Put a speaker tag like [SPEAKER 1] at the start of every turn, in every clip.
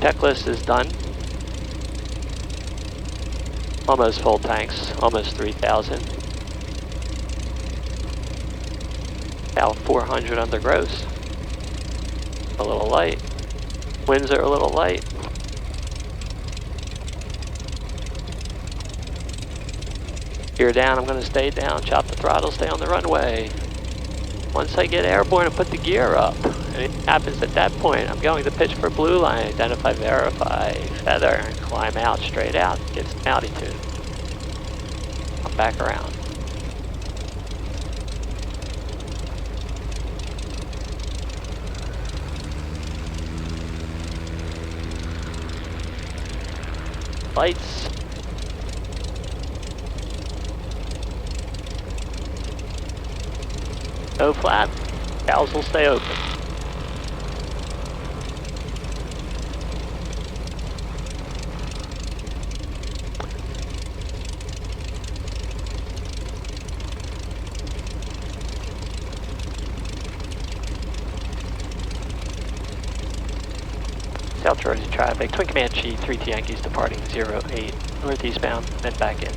[SPEAKER 1] checklist is done. Almost full tanks, almost 3,000. About 400 under gross. A little light. Winds are a little light. Gear down, I'm going to stay down. Chop the throttle, stay on the runway. Once I get airborne and put the gear up, anything happens at that point, I'm going to pitch for blue line, identify, verify, feather, and climb out, straight out, get some altitude. Come back around. Lights. No flap, valves will stay open. South Jersey traffic, Twin Comanche, 3T Yankees departing 08, northeastbound, then back in.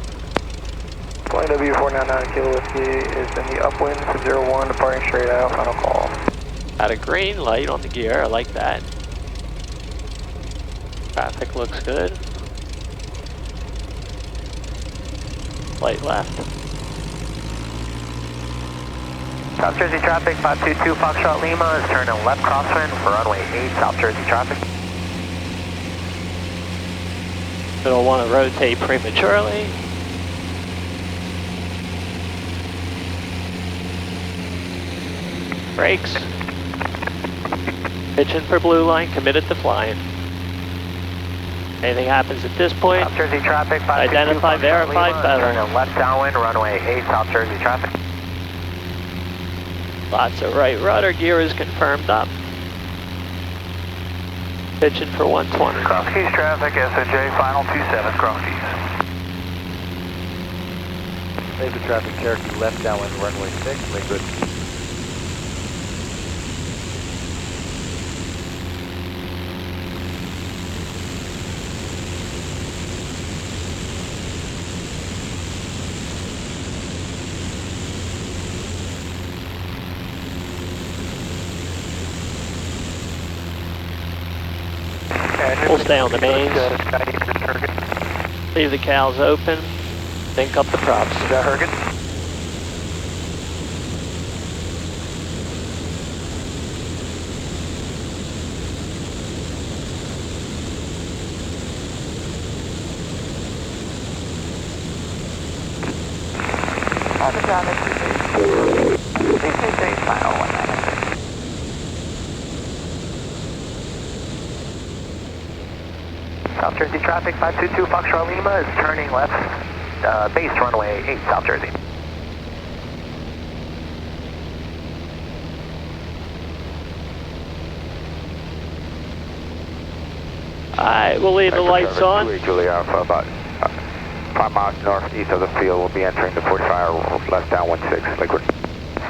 [SPEAKER 2] Flight W499 Kilo Whiskey is in the upwind for 01, departing straight out, final call.
[SPEAKER 1] Got a green light on the gear, I like that. Traffic looks good. Light left.
[SPEAKER 3] South Jersey traffic, 522 Foxtrot Lima is turning left crosswind for runway 8, South Jersey traffic.
[SPEAKER 1] It'll want to rotate prematurely. Brakes. Pitching for blue line, committed to flying. Anything happens at this point,
[SPEAKER 3] South Jersey traffic, 522
[SPEAKER 1] identify, verify,
[SPEAKER 3] Lima,
[SPEAKER 1] feather.
[SPEAKER 3] turning left downwind, runway 8, South Jersey traffic.
[SPEAKER 1] Lots of right rudder gear is confirmed up. Pitching for 120.
[SPEAKER 3] Cross Keys traffic, SOJ, final 27, Cross Keys.
[SPEAKER 4] Laser traffic, Cherokee left downwind, runway 6, liquid.
[SPEAKER 1] We'll stay on the mains. Leave the cals open. Think up the props.
[SPEAKER 3] Is that Hergen?
[SPEAKER 2] Traffic traffic, 333 final 19.
[SPEAKER 3] South Jersey traffic, 522 Foxtrot Lima is turning left, base runway 8, South Jersey.
[SPEAKER 1] Alright, we'll leave the lights on.
[SPEAKER 4] Julie Alpha, about 5 miles northeast of the field. We'll be entering the 45 left downwind 6, liquid.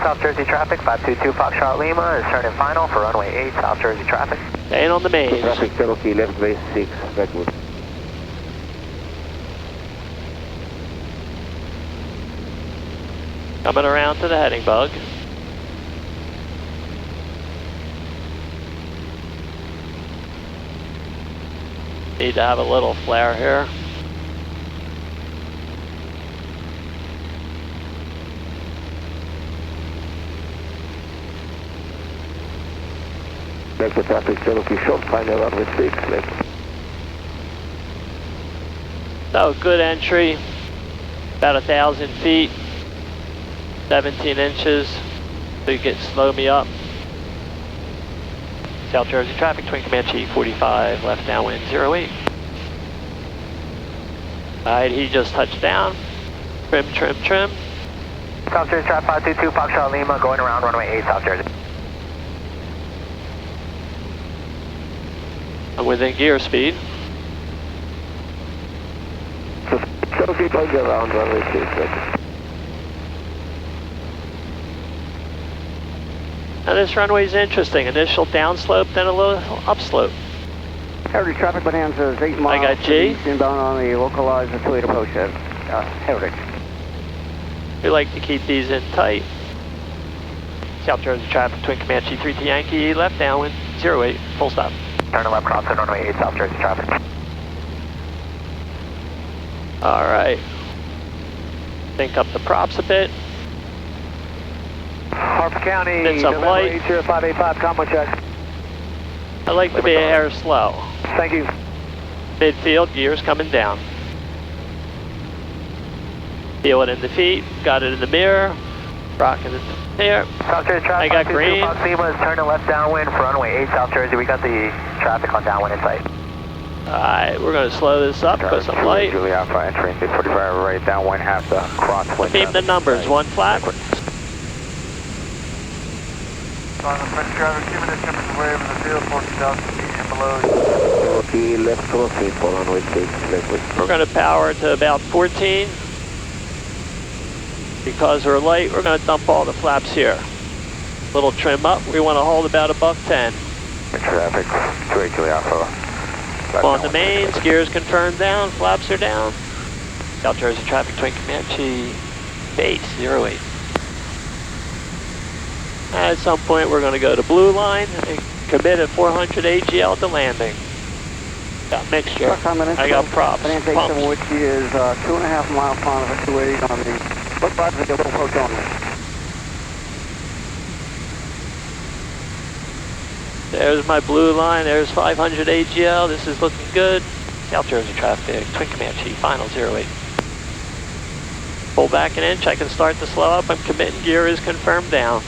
[SPEAKER 3] South Jersey traffic, 522 Foxtrot Lima is turning final for runway 8, South Jersey traffic.
[SPEAKER 1] Staying on the mains.
[SPEAKER 4] Traffic Cherokee left base 6, liquid.
[SPEAKER 1] Coming around to the heading bug. Need to have a little flare here.
[SPEAKER 4] Liquid traffic Cherokee short, final runway 6, liquid.
[SPEAKER 1] So good entry. About 1,000 feet. 17 inches, so you can slow me up. South Jersey traffic, Twin Comanche 45, left downwind 08. Alright, he just touched down. Trim, trim, trim.
[SPEAKER 3] South Jersey traffic, 522 Foxtrot Lima going around runway 8, South Jersey.
[SPEAKER 1] I'm within gear speed.
[SPEAKER 4] Cherokee going around runway 6, liquid.
[SPEAKER 1] Now this runway is interesting. Initial downslope, then a little upslope.
[SPEAKER 5] Heritage traffic Bonanza is 8 miles.
[SPEAKER 1] I got G.
[SPEAKER 5] Inbound on the localized 28 approach at Heritage.
[SPEAKER 1] We like to keep these in tight. South Jersey traffic, Twin Comanche 3T Yankee, left downwind, 08, full stop.
[SPEAKER 3] Turn to left crossing runway 8 South Jersey traffic.
[SPEAKER 1] All right. Think up the props a bit.
[SPEAKER 2] Harper County,
[SPEAKER 1] Been some light.
[SPEAKER 2] 80585, combo check.
[SPEAKER 1] I like to be a hair slow.
[SPEAKER 2] Thank you.
[SPEAKER 1] Midfield, gears coming down. Feel it in the feet, got it in the mirror, rocking it here.
[SPEAKER 3] South Jersey traffic,
[SPEAKER 1] I got green.
[SPEAKER 3] Fox Lima is turning left downwind for runway 8 South Jersey. We got the traffic on downwind in sight.
[SPEAKER 1] Alright, we're going to slow this up, put some light.
[SPEAKER 4] Julie Alpha entering the 45 right downwind, half the crosswind.
[SPEAKER 1] Beam the numbers, one flat.
[SPEAKER 2] On the French driver, 2 minutes temperature wave in the field, 14,000 feet and below.
[SPEAKER 4] Okay, left crosswind for runway 6, liquid.
[SPEAKER 1] We're going to power to about 14. Because we're light, we're going to dump all the flaps here. Little trim up, we want to hold about $110.
[SPEAKER 4] Traffic, 2 Julie Alpha.
[SPEAKER 1] On the mains, gears confirmed down, flaps are down. South Jersey traffic, Twin Comanche, base 08. At some point we're going to go to blue line and commit at 400 AGL to landing. Got mixture. I got props. Pumps.
[SPEAKER 5] Which is 2.5 miles on the 280 on the left side of the approach only.
[SPEAKER 1] There's my blue line, there's 500 AGL, this is looking good. South Jersey traffic, Twin Comanche, final 08. Pull back an inch, I can start to slow up, I'm committing, gear is confirmed down.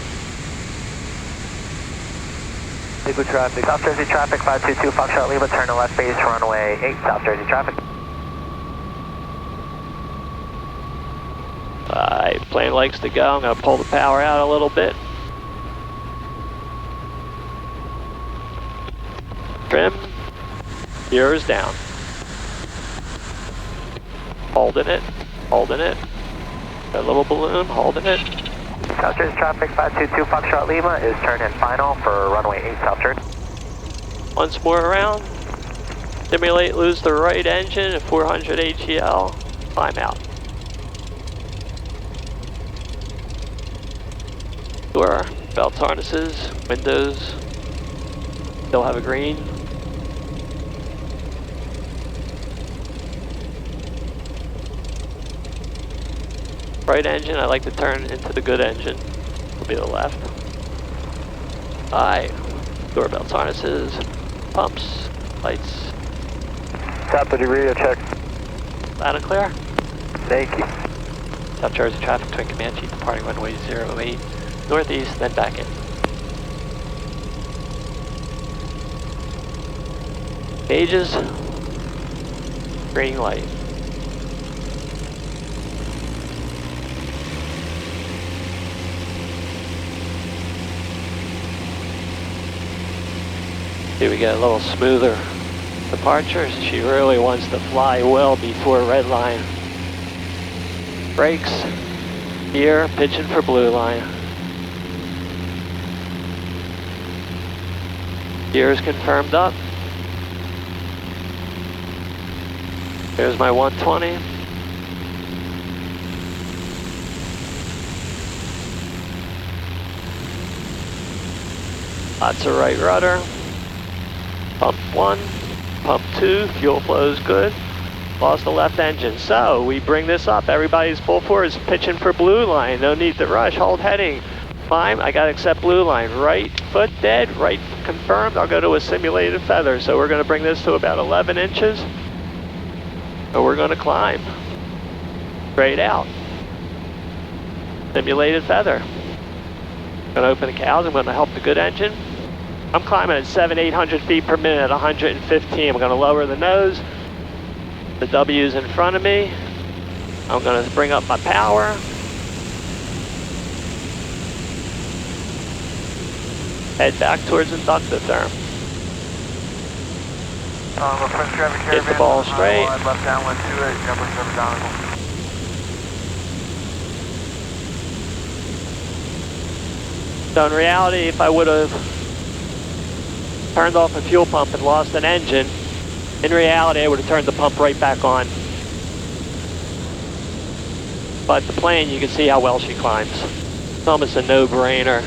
[SPEAKER 3] Liquid traffic, South Jersey traffic, 522 Foxtrot Lima, turn to left base, runway 8 South Jersey traffic.
[SPEAKER 1] Alright, plane likes to go, I'm going to pull the power out a little bit. Trim, gear is down. Holding it, holding it. That little balloon, holding it.
[SPEAKER 3] South Jersey traffic, 522 Foxtrot Lima is turning final for runway 8 South Jersey.
[SPEAKER 1] Once more around. Simulate, lose the right engine at 400 AGL. Climb out. Door, belts, harnesses, windows. Still have a green. Right engine, I like to turn into the good engine. Will be the left. Alright. Door belts, harnesses, pumps, lights.
[SPEAKER 2] South Jersey radio check.
[SPEAKER 1] Loud and clear.
[SPEAKER 2] Thank you.
[SPEAKER 1] South Jersey traffic, Twin Comanche, departing runway 08, northeast, then back in. Gauges, green light. See, we get a little smoother departure. She really wants to fly well before red line. Brakes, gear, pitching for blue line. Gear is confirmed up. There's my 120. Lots of right rudder. Pump 1, pump 2, fuel flow is good. Lost the left engine. So we bring this up. Everybody's full force pitching for blue line. No need to rush. Hold heading. Climb. I got to accept blue line. Right foot dead. Right confirmed. I'll go to a simulated feather. So we're going to bring this to about 11 inches. And we're going to climb. Straight out. Simulated feather. Going to open the cows. I'm going to help the good engine. I'm climbing at 700-800 feet per minute at 115. I'm going to lower the nose. The W's in front of me. I'm going to bring up my power. Head back towards inductotherm. Get the ball straight.
[SPEAKER 2] Left downwind 28, upper 7 downwind.
[SPEAKER 1] So in reality, if I would have turned off a fuel pump and lost an engine, In reality, I would have turned the pump right back on. But the plane, you can see how well she climbs. It's almost a no-brainer.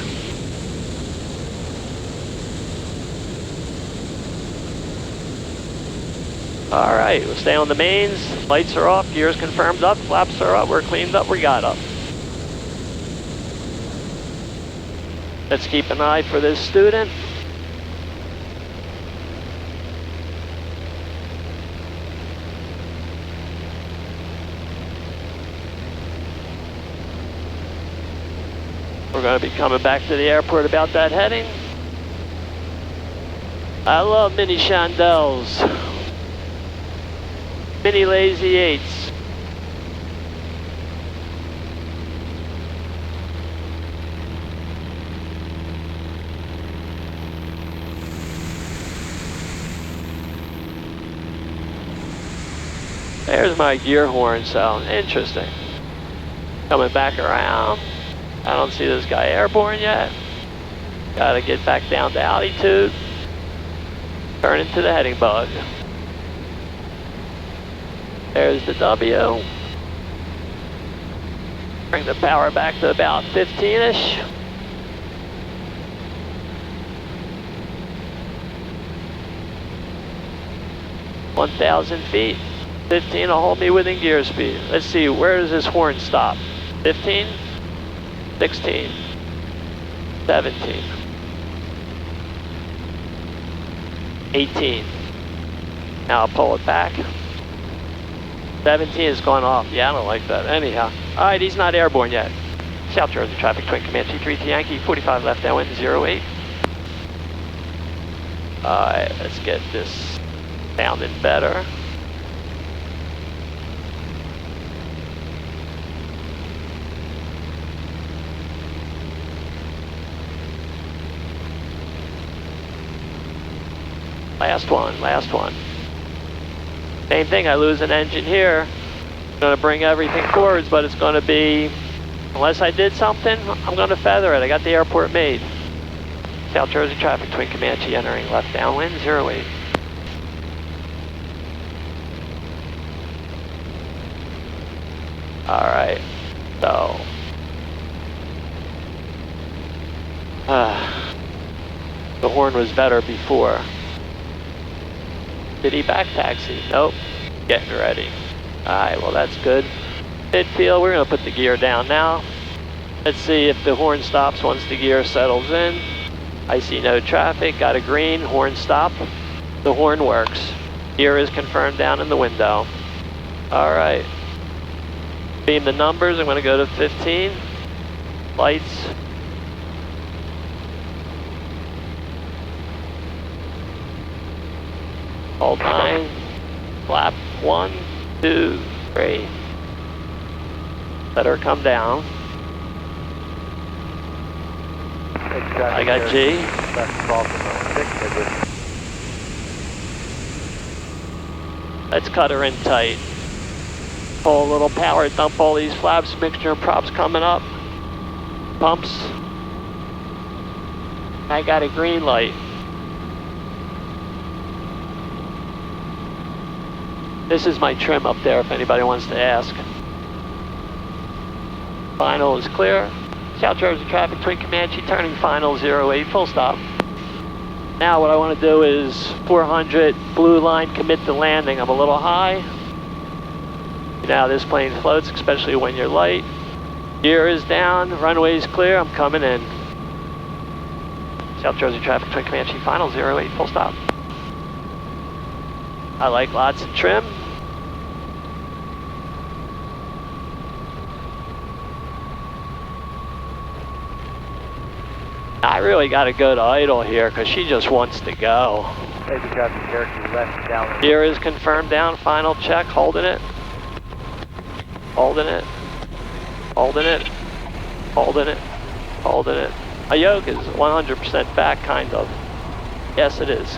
[SPEAKER 1] All right, we'll stay on the mains. Lights are off, gears confirmed up, flaps are up, we're cleaned up, we got up. Let's keep an eye for this student. We're going to be coming back to the airport about that heading. I love mini chandelles. Mini Lazy 8s. There's my gear horn sound. Interesting. Coming back around. I don't see this guy airborne yet. Gotta get back down to altitude. Turn into the heading bug. There's the W. Bring the power back to about 15-ish. (1,000 feet). 15 will hold me within gear speed. Let's see, where does this horn stop? 15, 16, 17, 18. Now I'll pull it back. 17 is going off. Yeah, I don't like that. Anyhow. Alright, he's not airborne yet. South Jersey traffic, Twin Comanche 3 to Yankee, 45 left downwind, 08. Alright, let's get this sounding better. Last one, last one. Same thing, I lose an engine here. I'm gonna bring everything forwards, but it's gonna be, unless I did something, I'm gonna feather it. I got the airport made. South Jersey traffic, Twin Comanche entering left downwind, 08. Alright, so. The horn was better before. Did he back taxi? Nope. Getting ready. Alright, well that's good. Midfield, we're going to put the gear down now. Let's see if the horn stops once the gear settles in. I see no traffic, got a green, horn stop. The horn works. Gear is confirmed down in the window. Alright. Beam the numbers, I'm going to go to 15. Lights. Hold 9, flap 1, 2, 3. Let her come down. I got G. Let's cut her in tight. Pull a little power, dump all these flaps, mixture and props coming up. Pumps. I got a green light. This is my trim up there if anybody wants to ask. Final is clear. South Jersey traffic, Twin Comanche, turning final 08, full stop. Now what I want to do is 400, blue line, commit to landing. I'm a little high. You know how this plane floats, especially when you're light. Gear is down, runway's clear, I'm coming in. South Jersey traffic, Twin Comanche, final 08, full stop. I like lots of trim. I really got to go to idle here because she just wants to go. Gear is confirmed down, final check, holding it. Holding it. Holding it. Holding it. Holding it. A yoke is 100% back, kind of. Yes, it is.